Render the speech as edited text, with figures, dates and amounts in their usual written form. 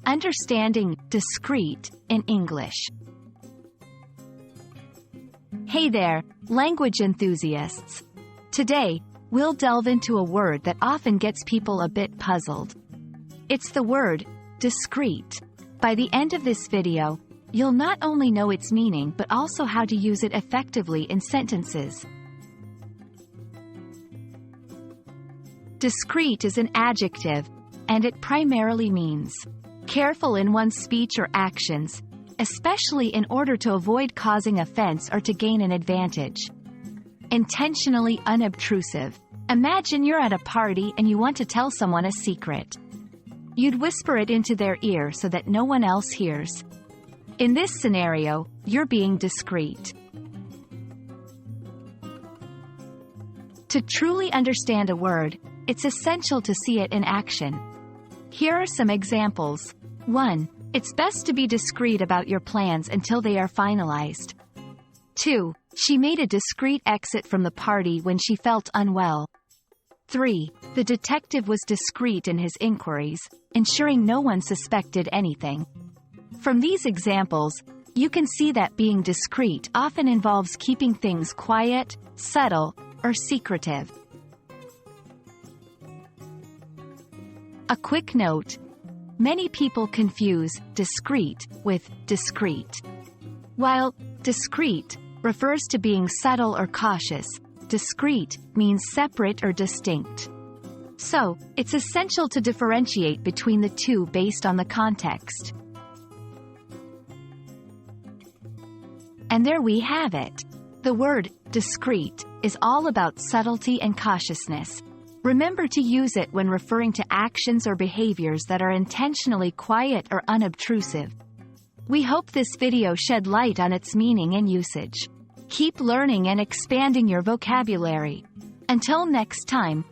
Understanding discrete in English. Hey there, language enthusiasts. Today, we'll delve into a word that often gets people a bit puzzled. It's the word discrete. By the end of this video, you'll not only know its meaning but also how to use it effectively in sentences. Discreet is an adjective, and it primarily means careful in one's speech or actions, especially in order to avoid causing offense or to gain an advantage. Intentionally unobtrusive. Imagine you're at a party and you want to tell someone a secret. You'd whisper it into their ear so that no one else hears. In this scenario, you're being discreet. To truly understand a word, it's essential to see it in action. Here are some examples. 1. It's best to be discreet about your plans until they are finalized. 2. She made a discreet exit from the party when she felt unwell. 3. The detective was discreet in his inquiries, ensuring no one suspected anything. From these examples, you can see that being discreet often involves keeping things quiet, subtle, or secretive. A quick note. Many people confuse discreet with discreet. While discreet refers to being subtle or cautious, discreet means separate or distinct. So, it's essential to differentiate between the two based on the context. And there we have it. The word discreet is all about subtlety and cautiousness. Remember to use it when referring to actions or behaviors that are intentionally quiet or unobtrusive. We hope this video shed light on its meaning and usage. Keep learning and expanding your vocabulary. Until next time,